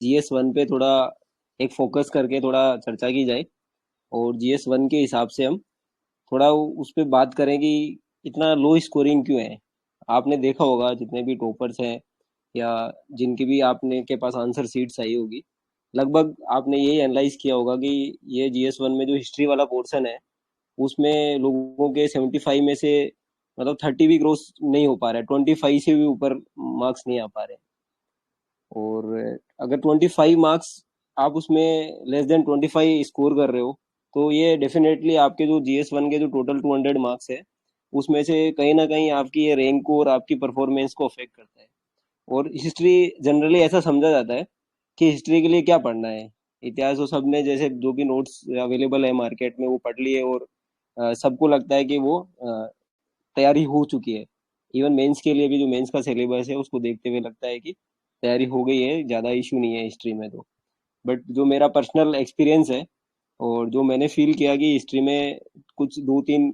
GS1 पे थोड़ा एक फोकस करके थोड़ा चर्चा की जाए, और GS1 के हिसाब से हम थोड़ा उस पे बात करें कि इतना लो स्कोरिंग क्यों है। आपने देखा होगा जितने भी टॉपर्स हैं, या जिनकी भी आपने के पास आंसर सीट्स आई होगी, लगभग आपने यही एनालाइज किया होगा कि ये GS1 में जो हिस्ट्री वाला पोर्शन है, उसमें लोगों के 75 में से मतलब 30 भी क्रॉस नहीं हो पा रहा है, 25 से भी ऊपर मार्क्स नहीं आ पा रहे। और अगर 25 मार्क्स आप उसमें लेस देन 25 स्कोर कर रहे हो, तो ये डेफिनेटली आपके जो GS1 के जो टोटल 200 मार्क्स है, उसमें से कहीं ना कहीं आपकी ये रैंक को और आपकी परफॉर्मेंस को अफेक्ट करता है। और हिस्ट्री जनरली ऐसा समझा जाता है कि हिस्ट्री के लिए क्या पढ़ना है, इतिहास वो सब ने जैसे जो भी नोट्स अवेलेबल है मार्केट में वो पढ़ लिए, और सबको लगता है कि वो तैयारी हो चुकी है। इवन मेंस के लिए भी जो मेंस का सिलेबस है उसको देखते हुए लगता है कि तैयारी हो गई है, ज़्यादा इशू नहीं है हिस्ट्री में तो। बट जो मेरा पर्सनल एक्सपीरियंस है, और जो मैंने फील किया कि हिस्ट्री में कुछ दो तीन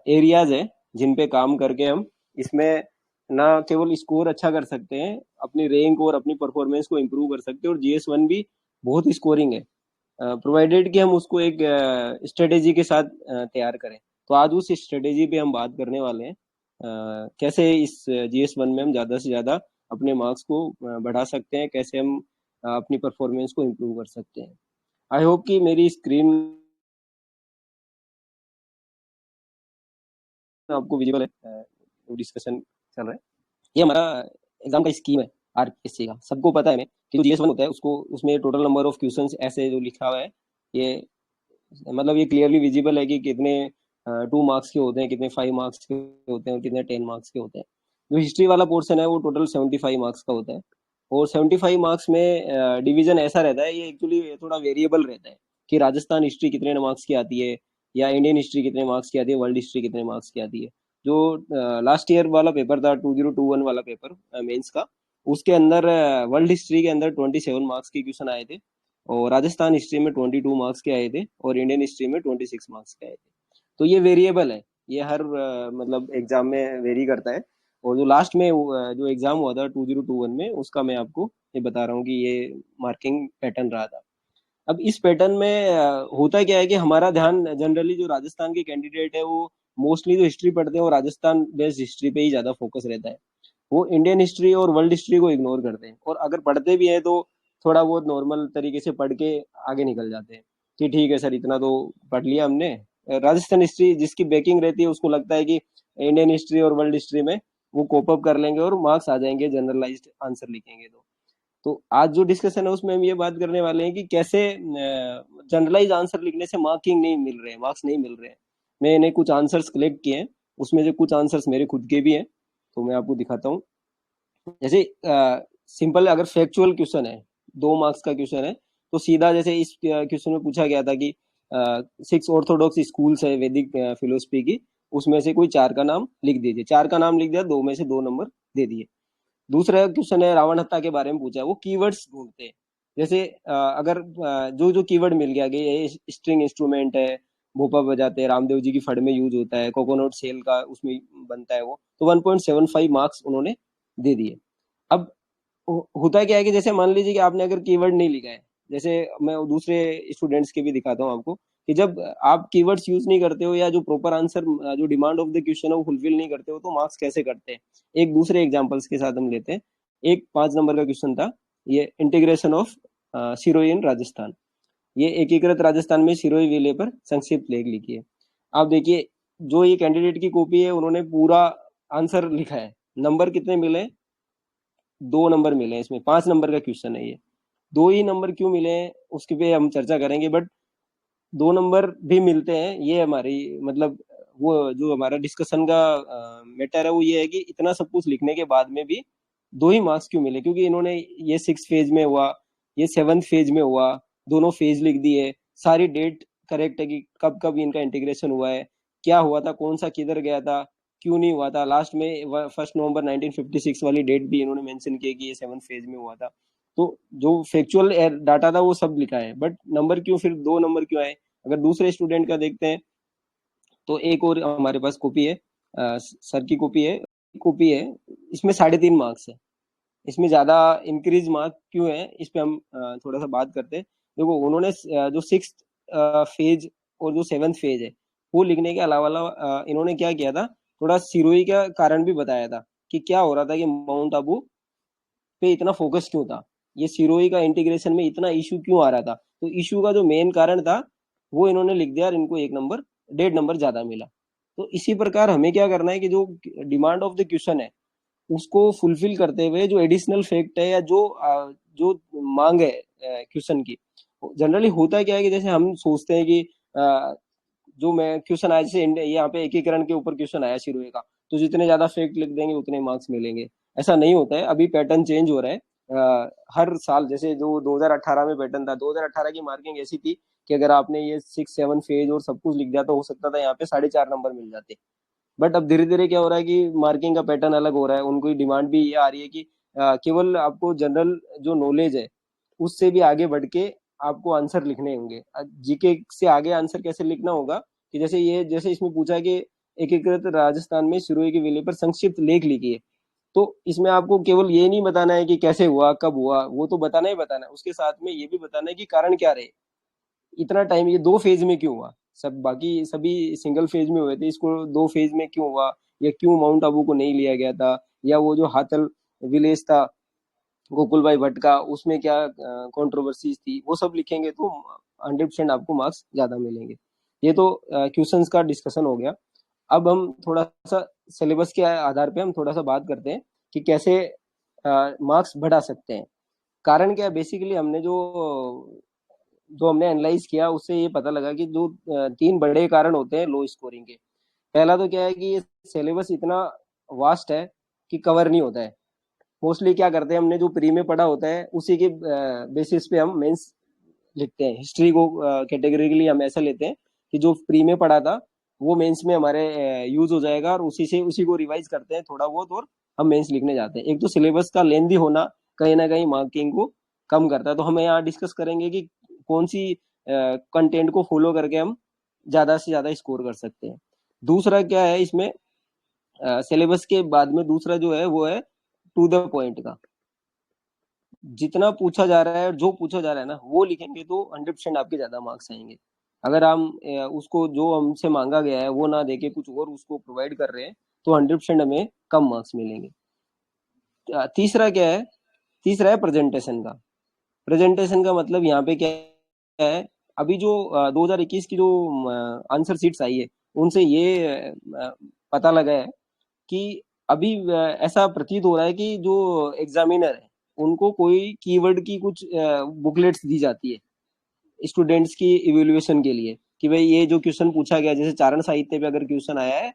एरियाज है जिन पे काम करके हम इसमें ना केवल स्कोर अच्छा कर सकते हैं, अपनी रैंक और अपनी परफॉर्मेंस को इम्प्रूव कर सकते हैं। और GS1 भी बहुत स्कोरिंग है, प्रोवाइडेड कि हम उसको एक स्ट्रेटेजी के साथ तैयार करें। तो आज उस स्ट्रेटेजी पे हम बात करने वाले हैं, कैसे इस GS1 में हम ज़्यादा से ज़्यादा अपने मार्क्स को बढ़ा सकते हैं, कैसे हम अपनी परफॉर्मेंस को इम्प्रूव कर सकते हैं। आई होप कि मेरी स्क्रीन आपको विजिबल है, डिस्कशन चल रहा है। ये हमारा एग्जाम का स्कीम है RPSC का, सबको पता है कि जो GS1 होता है उसको उसमें टोटल नंबर ऑफ क्वेश्चंस ऐसे जो लिखा हुआ है, ये मतलब ये क्लियरली विजिबल है कि कितने 2 मार्क्स के होते हैं, कितने 5 मार्क्स के होते हैं, और कितने 10 मार्क्स के होते हैं। जो हिस्ट्री वाला पोर्शन है वो टोटल 75 मार्क्स का होता है। और 75 मार्क्स में डिवीजन ऐसा रहता है, ये एक्चुअली थोड़ा वेरिएबल रहता है कि राजस्थान हिस्ट्री कितने मार्क्स की आती है, या इंडियन हिस्ट्री कितने मार्क्स की आती है, वर्ल्ड हिस्ट्री कितने मार्क्स की आती है। जो लास्ट ईयर वाला पेपर था, 2021 वाला पेपर मेंस का, उसके अंदर वर्ल्ड हिस्ट्री के अंदर 27 मार्क्स के क्वेश्चन आए थे, और राजस्थान हिस्ट्री में 22 मार्क्स के आए थे, और इंडियन हिस्ट्री में 26 मार्क्स के आए थे। तो ये वेरिएबल है, ये हर मतलब एग्जाम में वेरी करता है। और जो लास्ट में जो एग्जाम हुआ था 2021 में, उसका मैं आपको ये बता रहा हूँ कि ये मार्किंग पैटर्न रहा था। अब इस पैटर्न में होता क्या है कि हमारा ध्यान जनरली जो राजस्थान के कैंडिडेट है वो मोस्टली जो हिस्ट्री पढ़ते हैं वो राजस्थान बेस्ड हिस्ट्री पे ही ज्यादा फोकस रहता है। वो इंडियन हिस्ट्री और वर्ल्ड हिस्ट्री को इग्नोर करते हैं, और अगर पढ़ते भी हैं तो थोड़ा बहुत नॉर्मल तरीके से पढ़ के आगे निकल जाते हैं कि ठीक है सर, इतना तो पढ़ लिया हमने। राजस्थान हिस्ट्री जिसकी बेकिंग रहती है उसको लगता है कि इंडियन हिस्ट्री और वर्ल्ड हिस्ट्री में वो कोप अप कर लेंगे और मार्क्स आ जाएंगे, जनरलाइज्ड आंसर लिखेंगे तो आज जो डिस्कशन है उसमें हम ये बात करने वाले हैं कि कैसे जनरलाइज आंसर लिखने से मार्किंग नहीं मिल रहे हैं, मार्क्स नहीं मिल रहे हैं। मैंने कुछ आंसर्स कलेक्ट किए हैं, उसमें से कुछ आंसर्स मेरे खुद के भी हैं, तो मैं आपको दिखाता हूँ। जैसे सिंपल अगर फैक्चुअल क्वेश्चन है, 2 मार्क्स का क्वेश्चन है, तो सीधा जैसे इस क्वेश्चन में पूछा गया था कि 6 ऑर्थोडॉक्स स्कूल्स है वैदिक फिलोसफी की, उसमें से कोई 4 का नाम लिख दीजिए। 4 का नाम लिख दिया, 2 में से 2 नंबर दे दिए। दूसरा क्वेश्चन है रावण हत्या के बारे में पूछा है, वो कीवर्ड्स ढूंढते हैं। जैसे अगर जो जो कीवर्ड मिल गया कि ये स्ट्रिंग इंस्ट्रूमेंट है, भोपा बजाते हैं, रामदेव जी की फड़ में यूज होता है, कोकोनट सेल का उसमें बनता है, वो तो 1.75 मार्क्स उन्होंने दे दिए। अब होता क्या है कि जैसे मान लीजिए कि आपने अगर कीवर्ड नहीं लिखा है, जैसे मैं दूसरे स्टूडेंट्स के भी दिखाता हूँ आपको कि जब आप कीवर्ड्स यूज नहीं करते हो या जो प्रॉपर आंसर जो डिमांड ऑफ द क्वेश्चन है वो फुलफिल नहीं करते हो, तो मार्क्स कैसे करते हैं। एक दूसरे एग्जांपल्स के साथ हम लेते हैं। एक 5 नंबर का क्वेश्चन था, ये इंटीग्रेशन ऑफ सिरोही इन राजस्थान, ये एकीकृत राजस्थान में सिरोही विले पर संक्षिप्त लेख लिखिए। आप देखिए, जो ये कैंडिडेट की कॉपी है उन्होंने पूरा आंसर लिखा है। नंबर कितने मिले? 2 नंबर मिले हैं इसमें, 5 नंबर का क्वेश्चन है ये। 2 ही नंबर क्यों मिले हैं उसके पे हम चर्चा करेंगे, बट 2 नंबर भी मिलते हैं, ये हमारी मतलब वो जो हमारा डिस्कशन का मैटर है वो ये है कि इतना सब कुछ लिखने के बाद में भी 2 ही मार्क्स क्यों मिले, क्योंकि इन्होंने ये 6 फेज में हुआ, ये 7th फेज में हुआ, दोनों फेज लिख दिए, सारी डेट करेक्ट है कि कब कब इनका इंटीग्रेशन हुआ है, क्या हुआ था, कौन सा किधर गया था, क्यों नहीं हुआ था, लास्ट में 1 नवंबर 1956 वाली डेट भी इन्होंने मेंशन की है कि ये 7th फेज में हुआ था। तो जो फैक्चुअल डाटा था वो सब लिखा है, बट नंबर क्यों फिर 2 नंबर क्यों आए। अगर दूसरे स्टूडेंट का देखते हैं, तो एक और हमारे पास कॉपी है, सर की कॉपी है, इसमें 3.5 मार्क्स है। इसमें ज्यादा इंक्रीज मार्क क्यों है, इस पे हम थोड़ा सा बात करते हैं। देखो उन्होंने जो सिक्स फेज और जो सेवन्थ फेज है वो लिखने के अलावा इन्होंने क्या किया था, थोड़ा सिरोही का कारण भी बताया था कि क्या हो रहा था कि माउंट आबू पे इतना फोकस क्यों था, ये सिरोही का इंटीग्रेशन में इतना इशू क्यों आ रहा था। तो इशू का जो मेन कारण था वो इन्होंने लिख दिया और इनको 1 नंबर 1.5 नंबर ज्यादा मिला। तो इसी प्रकार हमें क्या करना है कि जो डिमांड ऑफ द क्वेश्चन है उसको फुलफिल करते हुए जो एडिशनल फैक्ट है या जो मांग है क्वेश्चन की, जनरली होता क्या है कि जैसे हम सोचते हैं कि जो मैं क्वेश्चन आया, जैसे यहाँ पे एकीकरण के ऊपर क्वेश्चन आया शुरू का, तो जितने ज्यादा फैक्ट लिख देंगे उतने मार्क्स मिलेंगे। ऐसा नहीं होता है, अभी पैटर्न चेंज हो रहा है हर साल। जैसे जो 2018 में पैटर्न था, 2018 की मार्किंग ऐसी थी कि अगर आपने ये 6 7 फेज और सब कुछ लिख दिया तो हो सकता था यहाँ पे 4.5 नंबर मिल जाते। बट अब धीरे धीरे क्या हो रहा है कि मार्किंग का पैटर्न अलग हो रहा है, उनको डिमांड भी ये आ रही है कि केवल आपको जनरल जो नॉलेज है उससे भी आगे बढ़ के आपको आंसर लिखने होंगे। जीके से आगे आंसर कैसे लिखना होगा कि जैसे इसमें पूछा है कि एकीकृत राजस्थान में सिरोही के विलय पर संक्षिप्त लेख लिखिए। तो इसमें आपको केवल ये नहीं बताना है कि कैसे हुआ कब हुआ, वो तो बताना ही बताना है, उसके साथ में ये भी बताना है कि कारण क्या रहे, इतना टाइम ये 2 फेज में क्यों हुआ, सब बाकी सभी सिंगल फेज में हुए थे, इसको 2 फेज में क्यों हुआ, या क्यों माउंट आबू को नहीं लिया गया था, या वो जो हाथल विलेज था गोकुल भाई भट्ट का उसमें क्या कंट्रोवर्सीज थी, वो सब लिखेंगे तो 100% आपको मार्क्स ज्यादा मिलेंगे। ये तो क्वेश्चंस का डिस्कशन हो गया। अब हम थोड़ा सा सिलेबस के आधार पे हम थोड़ा सा बात करते हैं कि कैसे मार्क्स बढ़ा सकते हैं। कारण क्या है, बेसिकली हमने जो हमने एनालाइज किया उससे ये पता लगा कि जो 3 बड़े कारण होते हैं लो स्कोरिंग के। पहला तो क्या है कि ये सिलेबस इतना वास्ट है कि कवर नहीं होता है। मोस्टली क्या करते हैं, हमने जो प्री में पढ़ा होता है उसी के बेसिस पे हम मेंस लिखते हैं। हिस्ट्री को कैटेगरिकली हम ऐसा लेते हैं कि जो प्री में पढ़ा था वो मेंस में हमारे यूज हो जाएगा, और उसी को रिवाइज करते हैं थोड़ा बहुत और हम मेंस लिखने जाते हैं। एक तो सिलेबस का लेंदी होना कहीं ना कहीं मार्किंग को कम करता है, तो हम यहाँ डिस्कस करेंगे कि कौन सी कंटेंट को फॉलो करके हम ज्यादा से ज्यादा स्कोर कर सकते हैं। दूसरा क्या है इसमें, सिलेबस के बाद में दूसरा जो है वो है टू द पॉइंट का। जितना पूछा जा रहा है और जो पूछा जा रहा है ना वो लिखेंगे तो 100% आपके ज्यादा मार्क्स आएंगे। अगर हम उसको जो हमसे मांगा गया है वो ना देके कुछ और उसको प्रोवाइड कर रहे हैं तो 100% हमें कम मार्क्स मिलेंगे। तीसरा क्या है, तीसरा है प्रेजेंटेशन का। प्रेजेंटेशन का मतलब यहाँ पे क्या है, अभी जो 2021 की जो आंसर शीट्स आई है उनसे ये पता लगा है कि अभी ऐसा प्रतीत हो रहा है कि जो एग्जामिनर है उनको कोई कीवर्ड की कुछ बुकलेट्स दी जाती है स्टूडेंट्स की इवेल्युएशन के लिए कि भाई ये जो क्वेश्चन पूछा गया, जैसे चारण साहित्य पे अगर क्वेश्चन आया है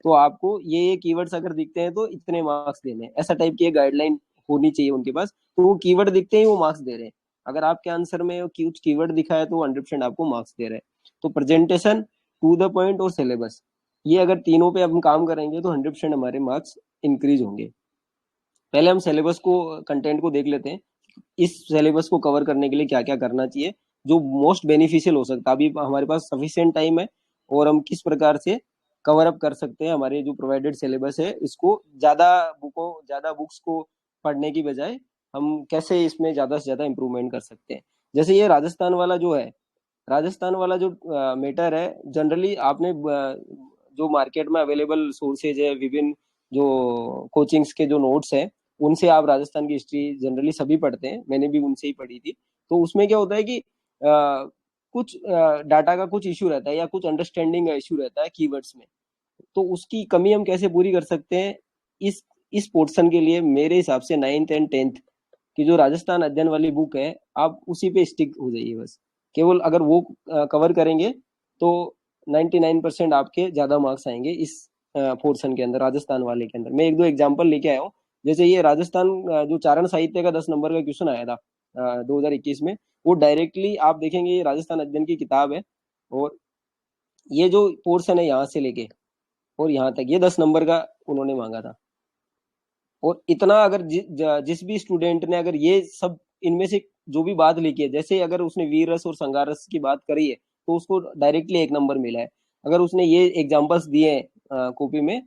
तो आपको ये कीवर्ड्स अगर दिखते हैं तो इतने मार्क्स देने हैं, ऐसा टाइप की गाइडलाइन होनी चाहिए उनके पास। तो वो कीवर्ड दिखते ही वो मार्क्स दे रहे हैं। अगर आपके आंसर में कुछ कीवर्ड दिखा है तो 100% आपको मार्क्स दे रहे हैं। तो प्रेजेंटेशन, टू द पॉइंट और सिलेबस, ये अगर तीनों पे हम काम करेंगे तो 100% हमारे मार्क्स इंक्रीज होंगे। पहले हम सिलेबस को कंटेंट को देख लेते हैं, इस सिलेबस को कवर करने के लिए क्या क्या करना चाहिए जो मोस्ट बेनिफिशियल हो सकता है। अभी हमारे पास सफिशिएंट टाइम है और हम किस प्रकार से कवर अप कर सकते हैं हमारे जो प्रोवाइडेड सिलेबस है, इसको ज्यादा बुक्स को पढ़ने की बजाय हम कैसे इसमें ज्यादा से ज्यादा इम्प्रूवमेंट कर सकते हैं। जैसे ये राजस्थान वाला जो है, राजस्थान वाला जो मैटर है, जनरली आपने जो मार्केट में अवेलेबल सोर्सेज है, विभिन्न जो कोचिंग्स के जो नोट्स हैं उनसे आप राजस्थान की हिस्ट्री जनरली सभी पढ़ते हैं, मैंने भी उनसे ही पढ़ी थी। तो उसमें क्या होता है कि कुछ डाटा का कुछ इशू रहता है या कुछ अंडरस्टैंडिंग का इशू रहता है कीवर्ड्स में। तो उसकी कमी हम कैसे पूरी कर सकते हैं, इस इस पोर्शन के लिए मेरे हिसाब से 9th एंड 10th की जो राजस्थान अध्ययन वाली बुक है आप उसी पे स्टिक हो जाइए बस। केवल अगर वो कवर करेंगे तो 99% आपके ज्यादा मार्क्स आएंगे इस पोर्शन के अंदर, राजस्थान वाले के अंदर। मैं एक दो एग्जांपल लेके आया हूँ। जैसे ये राजस्थान जो चारण साहित्य का 10 नंबर का क्वेश्चन आया था 2021 में, वो डायरेक्टली आप देखेंगे ये राजस्थान अध्ययन की किताब है, और ये जो पोर्शन है यहाँ से लेके और यहाँ तक ये 10 नंबर का उन्होंने मांगा था। और इतना अगर जिस भी स्टूडेंट ने अगर ये सब इनमें से जो भी बात लिखी है, जैसे अगर उसने वीर रस और संगार रस की बात करी है तो उसको डायरेक्टली 1 नंबर मिला है। अगर उसने ये एग्जाम्पल्स दिए हैं कॉपी में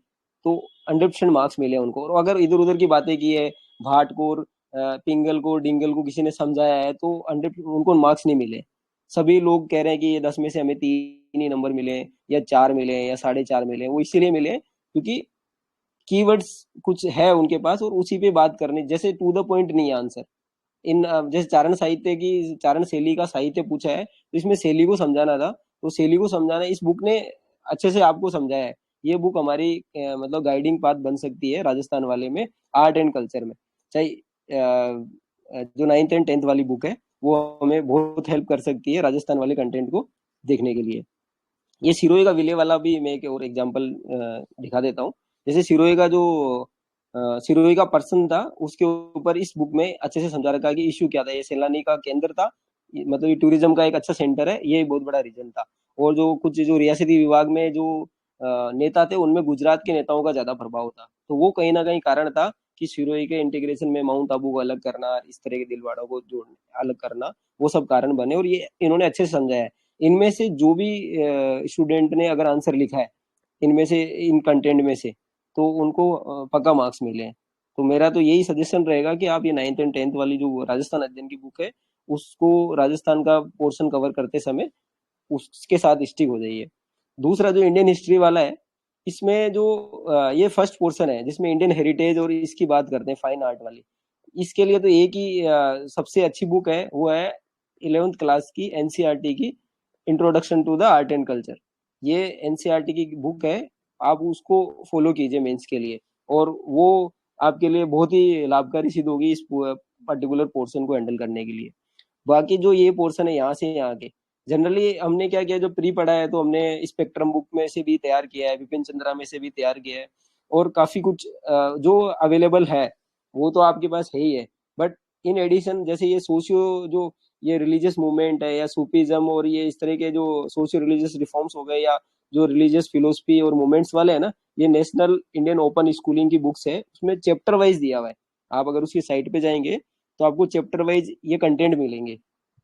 तो 100% मार्क्स मिले उनको। और अगर इधर उधर की बातें की है, भाट को पिंगल को डिंगल को किसी ने समझाया है तो 100 उनको मार्क्स नहीं मिले। सभी लोग कह रहे हैं कि ये 10 में से हमें 3 ही नंबर मिले या 4 मिले या 4.5 मिले, वो इसीलिए मिले क्योंकि कीवर्ड्स कुछ है उनके पास और उसी पे बात करनी, जैसे टू द पॉइंट नहीं है आंसर। जैसे चारण साहित्य की चारण शैली का साहित्य पूछा है तो इसमें शैली को समझाना था, तो शैली को समझाना इस बुक ने अच्छे से आपको समझाया है। ये बुक हमारी मतलब गाइडिंग पाथ बन सकती है राजस्थान वाले में, आर्ट एंड कल्चर में। चाहे जो 9th एंड 10th वाली बुक है वो हमें बहुत हेल्प कर सकती है राजस्थान वाले कंटेंट को देखने के लिए। ये सिरोही का विले वाला भी मैं एक और एग्जांपल दिखा देता हूँ। जैसे सिरोही का जो सिरोही का पर्सन था उसके ऊपर इस बुक में अच्छे से समझा रखा है कि इश्यू क्या था। ये सैलानी का केंद्र था, मतलब ये टूरिज्म का एक अच्छा सेंटर है, ये बहुत बड़ा रीजन था। और जो कुछ जो रियासती विभाग में जो नेता थे उनमें गुजरात के नेताओं का ज्यादा प्रभाव था, तो वो कहीं ना कहीं कारण था कि सिरोही के इंटीग्रेशन में माउंट आबू को अलग करना, इस तरह के दिलवाड़ों को जोड़ना अलग करना, वो सब कारण बने और ये इन्होंने अच्छे से समझाया है। इनमें से जो भी स्टूडेंट ने अगर आंसर लिखा है इनमें से, इन कंटेंट में से, तो उनको पक्का मार्क्स मिले हैं। तो मेरा तो यही सजेशन रहेगा कि आप ये 9th एंड 10th वाली जो राजस्थान अध्ययन की बुक है उसको राजस्थान का पोर्शन कवर करते समय उसके साथ स्टिक हो जाइए। दूसरा जो इंडियन हिस्ट्री वाला है, इसमें जो ये फर्स्ट पोर्शन है जिसमें इंडियन हेरिटेज और इसकी बात करते हैं, फाइन आर्ट वाली। इसके लिए तो एक ही सबसे अच्छी बुक है, वो है 11th क्लास की एनसीईआरटी की introduction to the art and culture. ये एनसीईआरटी की बुक है, आप उसको फॉलो कीजिए मेंस के लिए, और वो आपके लिए बहुत ही लाभकारी सिद्ध होगी इस पर्टिकुलर पोर्शन को हैंडल करने के लिए। बाकी जो ये पोर्शन है यहाँ से यहाँ के, जनरली हमने क्या किया, जो प्री पढ़ा है तो हमने स्पेक्ट्रम बुक में से भी तैयार किया है, विपिन चंद्रा में से भी तैयार किया है, और काफी कुछ जो अवेलेबल है वो तो आपके पास है ही है। बट इन एडिशन जैसे ये सोशियो जो ये रिलीजियस मूवमेंट है या सूफीज्म और ये इस तरह के जो सोशियो रिलीजियस रिफॉर्म्स हो गए या जो रिलीजियस फिलोसफी और मूवमेंट्स वाले है ना, ये नेशनल इंडियन ओपन स्कूलिंग की बुक्स है, उसमें चैप्टर वाइज दिया हुआ है। आप अगर उसकी साइट पे जाएंगे तो आपको चैप्टर वाइज ये कंटेंट मिलेंगे,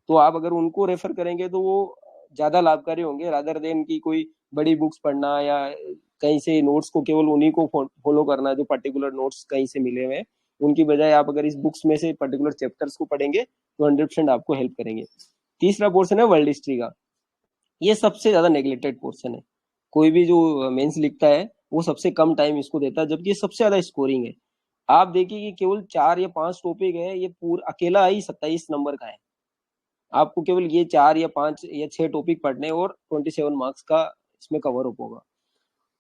तो आप अगर उनको रेफर करेंगे तो वो ज्यादा लाभकारी होंगे रादर देन की कोई बड़ी बुक्स पढ़ना या कहीं से नोट्स को केवल उन्हीं को फॉलो करना जो पर्टिकुलर नोट्स कहीं से मिले हुए हैं। उनकी बजाय आप अगर इस बुक्स में से पर्टिकुलर चैप्टर्स को पढ़ेंगे तो 100% आपको हेल्प करेंगे। तीसरा पोर्शन है वर्ल्ड हिस्ट्री का। ये सबसे ज्यादा नेग्लेक्टेड पोर्शन है, कोई भी जो मेंस लिखता है वो सबसे कम टाइम इसको देता है, जबकि ये सबसे ज्यादा स्कोरिंग है। आप देखिए कि केवल 4 या 5 टॉपिक है, ये पूरा अकेला ही 27 नंबर का है। आपको केवल ये 4 या 5 या 6 टॉपिक पढ़ने और 27 मार्क्स का इसमें कवर अप होगा।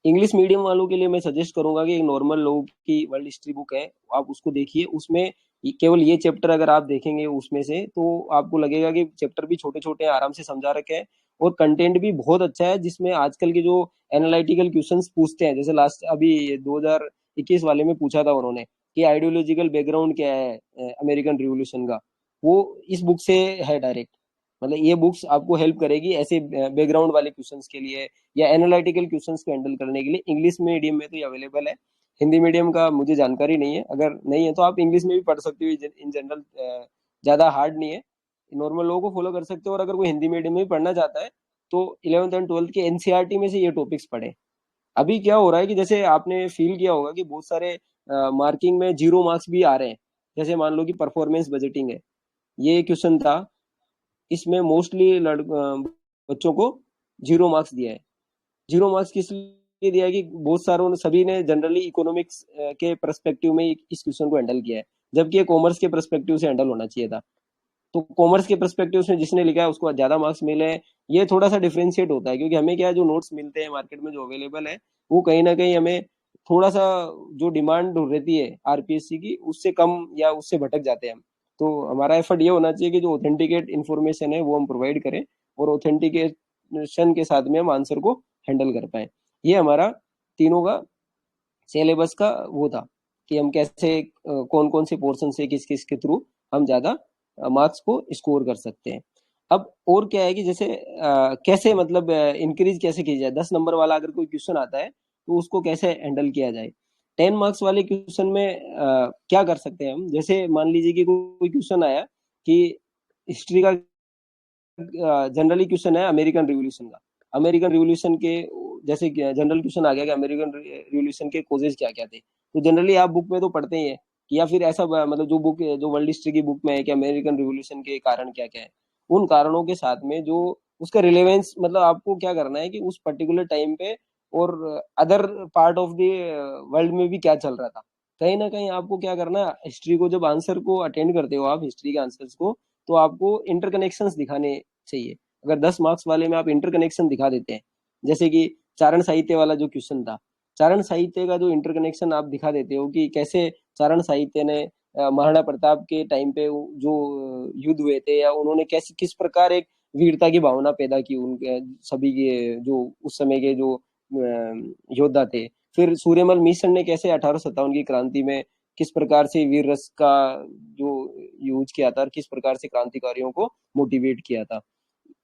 इंग्लिश मीडियम वालों के लिए मैं सजेस्ट करूंगा कि एक नॉर्मल लोगों की वर्ल्ड हिस्ट्री बुक है, आप उसको देखिए। उसमें केवल ये चैप्टर अगर आप देखेंगे उसमें से तो आपको लगेगा कि चैप्टर भी छोटे छोटे आराम से समझा रखे हैं और कंटेंट भी बहुत अच्छा है, जिसमें आजकल के जो एनालिटिकल क्वेश्चंस पूछते हैं, जैसे लास्ट अभी 2021 वाले में पूछा था उन्होंने कि आइडियोलॉजिकल बैकग्राउंड क्या है अमेरिकन रिवॉल्यूशन का, वो इस बुक से है डायरेक्ट। मतलब ये बुक्स आपको हेल्प करेगी ऐसे बैकग्राउंड वाले क्वेश्चंस के लिए या एनालिटिकल क्वेश्चंस को हैंडल करने के लिए। इंग्लिश मीडियम में तो ये अवेलेबल है, हिंदी मीडियम का मुझे जानकारी नहीं है, अगर नहीं है तो आप इंग्लिश में भी पढ़ सकते हो। इन जनरल ज्यादा हार्ड नहीं है, नॉर्मल लोगों को फॉलो कर सकते हो। और अगर कोई हिंदी मीडियम में भी पढ़ना चाहता है तो 11th एंड 12th के एनसीईआरटी में से ये टॉपिक्स पढ़े। अभी क्या हो रहा है कि जैसे आपने फील किया होगा कि बहुत सारे मार्किंग में 0 मार्क्स भी आ रहे हैं। जैसे मान लो कि परफॉर्मेंस बजटिंग है, ये क्वेश्चन था, इसमें मोस्टली बच्चों को 0 मार्क्स दिया है। 0 मार्क्स किस लिए दिया है कि बहुत सारों ने सभी ने जनरली इकोनॉमिक्स के परस्पेक्टिव में इस क्वेश्चन को हैंडल किया है, जबकि ये कॉमर्स के परस्पेक्टिव से हैंडल होना चाहिए था। तो कॉमर्स के परस्पेक्टिव से जिसने लिखा है उसको ज्यादा मार्क्स मिले हैं। ये थोड़ा सा डिफरेंशिएट होता है क्योंकि हमें क्या है, जो नोट्स मिलते हैं मार्केट में जो अवेलेबल है वो कहीं ना कहीं हमें थोड़ा सा जो डिमांड रहती है आरपीएससी की उससे कम या उससे भटक जाते हैं हम। तो हमारा एफर्ट ये होना चाहिए कि जो ऑथेंटिकेट इन्फॉर्मेशन है वो हम प्रोवाइड करें और ऑथेंटिकेशन के साथ में हम आंसर को हैंडल कर पाए। ये हमारा तीनों का सिलेबस का वो था कि हम कैसे कौन कौन से पोर्शन से किस किस के थ्रू हम ज्यादा मार्क्स को स्कोर कर सकते हैं। अब और क्या है कि जैसे कैसे मतलब इंक्रीज कैसे की जाए, 10 नंबर वाला अगर कोई क्वेश्चन आता है तो उसको कैसे हैंडल किया जाए। 10 मार्क्स वाले क्वेश्चन में क्या कर सकते हैं हम, जैसे मान लीजिए कि कोई क्वेश्चन आया कि हिस्ट्री का जनरली क्वेश्चन है अमेरिकन रिवॉल्यूशन का। अमेरिकन रिवॉल्यूशन के जैसे जनरल क्वेश्चन आ गया कि अमेरिकन रिवॉल्यूशन के कोजेज क्या क्या थे, तो जनरली आप बुक में तो पढ़ते ही है कि या फिर ऐसा मतलब जो बुक जो वर्ल्ड हिस्ट्री की बुक में है कि अमेरिकन रिवॉल्यूशन के कारण क्या क्या है, उन कारणों के साथ में जो उसका रिलेवेंस, मतलब आपको क्या करना है कि उस पर्टिकुलर टाइम पे और other part of the world में भी क्या चल रहा था। कहीं ना कहीं आपको क्या करना है, हिस्ट्री को जब आंसर को अटेंड करते हो आप हिस्ट्री के आंसर्स को, तो आपको इंटरकनेक्शंस दिखाने चाहिए। अगर 10 मार्क्स वाले में आप इंटरकनेक्शन दिखा देते हैं, जैसे कि चारण साहित्य वाला जो क्वेश्चन था, चारण साहित्य का जो इंटरकनेक्शन आप दिखा देते हो कि कैसे चारण साहित्य ने महाराणा प्रताप के टाइम पे जो युद्ध हुए थे, या उन्होंने कैसे किस प्रकार एक वीरता की भावना पैदा की उनके सभी के जो उस समय के जो योद्धा थे। फिर सूर्यमल मिशन ने कैसे 1857 की क्रांति में किस प्रकार से वीर रस का जो यूज किया था और किस प्रकार से क्रांतिकारियों को मोटिवेट किया था।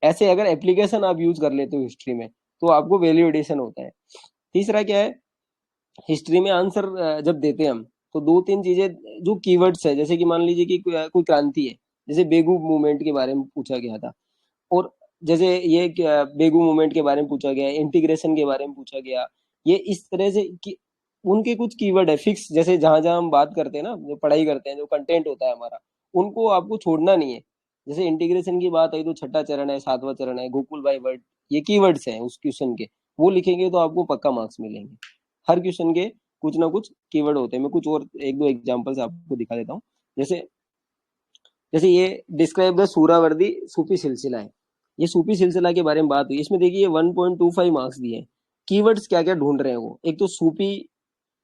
ऐसे अगर एप्लीकेशन आप यूज कर लेते हो हिस्ट्री में, तो आपको वैल्यू एडिशन होता है। तीसरा क्या है, हिस्ट्री में आंसर जब देते हैं हम, तो दो तीन चीजें जो कीवर्ड्स है, जैसे कि मान लीजिए कि कोई क्रांति है, जैसे बेगू मूवमेंट के बारे में पूछा गया था, और जैसे ये बेगू मूवमेंट के बारे में पूछा गया, इंटीग्रेशन के बारे में पूछा गया, ये इस तरह से कि उनके कुछ कीवर्ड है फिक्स, जैसे जहां जहां हम बात करते हैं ना, जो पढ़ाई करते हैं, जो कंटेंट होता है हमारा, उनको आपको छोड़ना नहीं है। जैसे इंटीग्रेशन की बात आई तो छठा चरण है, सातवां चरण है, गोकुल भाई वर्ड, ये कीवर्ड्स हैं उस क्वेश्चन के, वो लिखेंगे तो आपको पक्का मार्क्स मिलेंगे। हर क्वेश्चन के कुछ ना कुछ कीवर्ड होते हैं। मैं कुछ और एक दो एग्जांपल्स आपको दिखा देता हूँ। जैसे जैसे ये डिस्क्राइब द सूरावर्दी सूफी सिलसिला है, ये सूफी सिलसिला के बारे में बात हुई, इसमें देखिए 1.25 मार्क्स दिए हैं। कीवर्ड्स क्या क्या ढूंढ रहे हैं वो, एक तो सूफी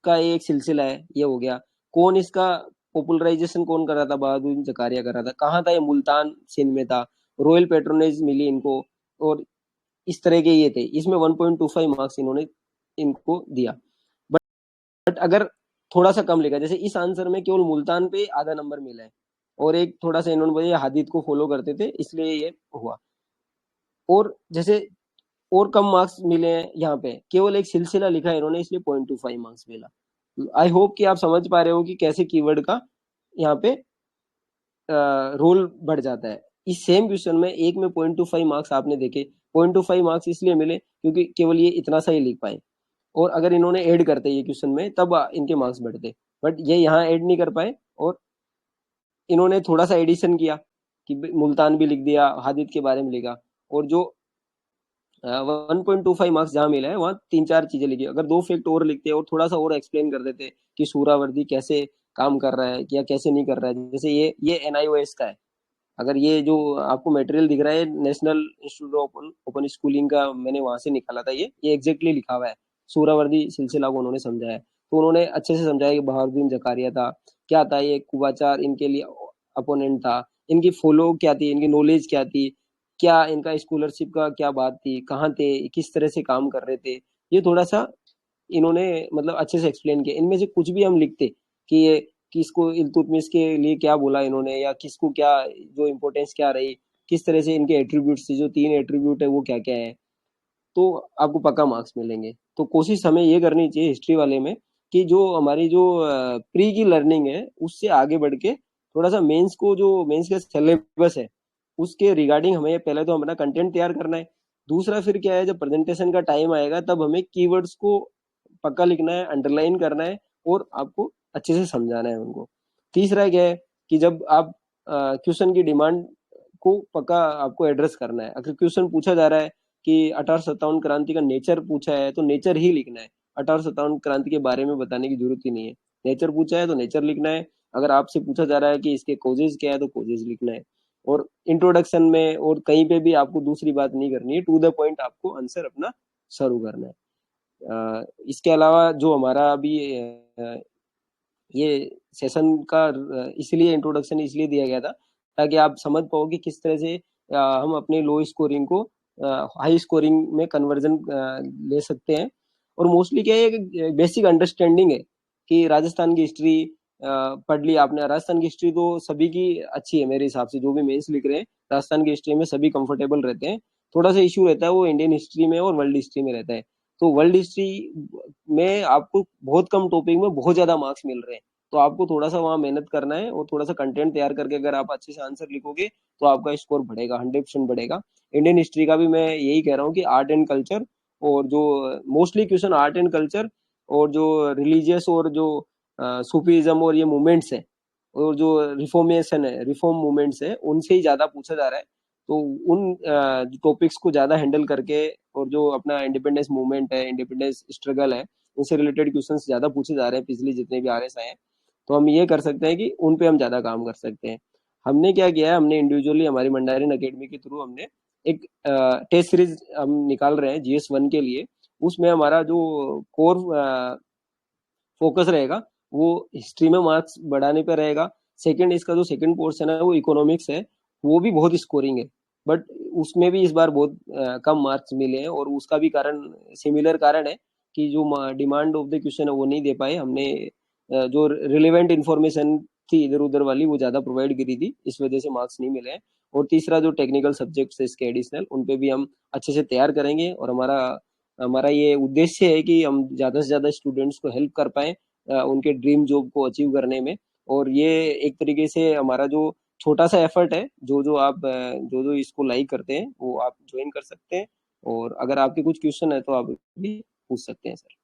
का एक सिलसिला है, ये हो गया। कौन इसका पॉपुलराइजेशन कौन कर रहा था, बहादुर जकारिया कर रहा था। कहाँ था ये, मुल्तान सिंध में था। रॉयल पेट्रोनेज मिली इनको, और इस तरह के ये थे। इसमें 1.25 मार्क्स इन्होंने इनको दिया। बट अगर थोड़ा सा कम लिखा, जैसे इस आंसर में केवल मुल्तान पे आधा नंबर मिला है, और एक थोड़ा सा इन्होंने बोला हादिद को फॉलो करते थे इसलिए ये हुआ। और जैसे और कम मार्क्स मिले हैं यहाँ पे, केवल एक सिलसिला लिखा है इन्होंने, इसलिए 0.25 मार्क्स मिला। आई होप कि आप समझ पा रहे हो कि कैसे कीवर्ड का यहाँ पे रोल बढ़ जाता है। इस सेम क्वेश्चन में एक में 0.25 मार्क्स आपने देखे, 0.25 मार्क्स इसलिए मिले क्योंकि केवल ये इतना सा ही लिख पाए, और अगर इन्होंने ऐड करते ये क्वेश्चन में तब इनके मार्क्स बढ़ते। बट ये यहाँ ऐड नहीं कर पाए, और इन्होंने थोड़ा सा एडिशन किया कि मुल्तान भी लिख दिया, हादिद के बारे में लिखा, और जो 1.25 मार्क्स जहाँ मिला है वहाँ तीन चार चीजें लिखी। अगर दो फैक्ट और लिखते और थोड़ा सा और एक्सप्लेन कर देते कि सूरावर्दी कैसे काम कर रहा है या कैसे नहीं कर रहा है। जैसे ये एनआईओएस का है, अगर ये जो आपको मटेरियल दिख रहा है national institute of open schooling का, मैंने वहां से निकाला था, ये एग्जैक्टली लिखा हुआ है। सूरावर्दी सिलसिला को उन्होंने समझाया, तो उन्होंने अच्छे से समझाया कि बहाउद्दीन जकारिया था क्या था, ये कुबाचार इनके लिए अपोनेंट था, इनकी फॉलो क्या थी, इनकी नॉलेज क्या थी, क्या इनका स्कॉलरशिप का क्या बात थी, कहाँ थे, किस तरह से काम कर रहे थे। ये थोड़ा सा इन्होंने मतलब अच्छे से एक्सप्लेन किया। इनमें से कुछ भी हम लिखते कि ये किसको इल्तुतमिश के लिए क्या बोला इन्होंने, या किसको क्या जो इम्पोर्टेंस क्या रही, किस तरह से इनके एट्रीब्यूट्स थी, जो 3 एट्रीब्यूट है वो क्या क्या है, तो आपको पक्का मार्क्स मिलेंगे। तो कोशिश हमें ये करनी चाहिए हिस्ट्री वाले में कि जो हमारी जो प्री की लर्निंग है उससे आगे बढ़ के थोड़ा सा मेंस को, जो मेंस का सिलेबस है उसके रिगार्डिंग हमें पहले तो अपना कंटेंट तैयार करना है। दूसरा फिर क्या है, जब प्रेजेंटेशन का टाइम आएगा तब हमें कीवर्ड्स को पक्का लिखना है, अंडरलाइन करना है, और आपको अच्छे से समझाना है उनको। तीसरा क्या है कि जब आप क्वेश्चन की डिमांड को पक्का आपको एड्रेस करना है। अगर क्वेश्चन पूछा जा रहा है कि 1857 क्रांति का नेचर पूछा है तो नेचर ही लिखना है, 1857 क्रांति के बारे में बताने की जरूरत ही नहीं है। नेचर पूछा है तो नेचर लिखना है। अगर आपसे पूछा जा रहा है कि इसके कोजेज क्या है तो कोजेज लिखना है। और इंट्रोडक्शन में और कहीं पे भी आपको दूसरी बात नहीं करनी है, टू द पॉइंट आपको आंसर अपना शुरू करना है। इसके अलावा जो हमारा अभी ये सेशन का इसलिए इंट्रोडक्शन इसलिए दिया गया था ताकि आप समझ पाओ कि किस तरह से हम अपने लो स्कोरिंग को हाई स्कोरिंग में कन्वर्जन ले सकते हैं। और मोस्टली क्या है, एक बेसिक अंडरस्टैंडिंग है कि राजस्थान की हिस्ट्री पढ़ ली आपने। राजस्थान की हिस्ट्री तो सभी की अच्छी है मेरे हिसाब से, जो भी मेंस लिख रहे हैं राजस्थान की हिस्ट्री में सभी कंफर्टेबल रहते हैं। थोड़ा सा इशू रहता है वो इंडियन हिस्ट्री में और वर्ल्ड हिस्ट्री में रहता है। तो वर्ल्ड हिस्ट्री में आपको बहुत कम टॉपिक में बहुत ज्यादा मार्क्स मिल रहे हैं, तो आपको थोड़ा सा वहां मेहनत करना है और थोड़ा सा कंटेंट तैयार करके अगर आप अच्छे से आंसर लिखोगे तो आपका स्कोर बढ़ेगा, 100% बढ़ेगा। इंडियन हिस्ट्री का भी मैं यही कह रहा हूँ कि आर्ट एंड कल्चर, और जो mostly question art and culture और जो रिलीजियस और जो सूफीज्म और ये मूवमेंट्स है और जो रिफॉर्मेशन है, रिफॉर्म मूवमेंट्स है, उनसे ही ज्यादा पूछा जा रहा है। तो उन टॉपिक्स को ज्यादा हैंडल करके और जो अपना इंडिपेंडेंस मूवमेंट है, इंडिपेंडेंस स्ट्रगल है, उनसे रिलेटेड क्वेश्चंस ज्यादा पूछे जा रहे हैं पिछले जितने भी आरएस आए हैं। तो हम ये कर सकते हैं कि उन पे हम ज्यादा काम कर सकते हैं। हमने क्या किया है, हमने इंडिविजुअली हमारी मंडारिन अकेडमी के थ्रू हमने एक टेस्ट सीरीज हम निकाल रहे हैं GS1 के लिए। उसमें हमारा जो कोर फोकस रहेगा वो हिस्ट्री में मार्क्स बढ़ाने पे रहेगा। सेकंड, इसका जो सेकंड पोर्शन है वो इकोनॉमिक्स है, वो भी बहुत स्कोरिंग है, बट उसमें भी इस बार बहुत कम मार्क्स मिले हैं और उसका भी कारण सिमिलर कारण है कि जो डिमांड ऑफ द क्वेश्चन है वो नहीं दे पाए हमने। जो रिलेवेंट इंफॉर्मेशन थी इधर उधर वाली वो ज्यादा प्रोवाइड करी थी, इस वजह से मार्क्स नहीं मिले हैं। और तीसरा जो टेक्निकल सब्जेक्ट्स है इसके एडिशनल, उन पे भी हम अच्छे से तैयार करेंगे और हमारा हमारा ये उद्देश्य है कि हम ज्यादा से ज्यादा स्टूडेंट्स को हेल्प कर पाए उनके ड्रीम जॉब को अचीव करने में। और ये एक तरीके से हमारा जो छोटा सा एफर्ट है, जो आप जो जो इसको लाइक करते हैं वो आप ज्वाइन कर सकते हैं। और अगर आपके कुछ क्वेश्चन है तो आप भी पूछ सकते हैं सर।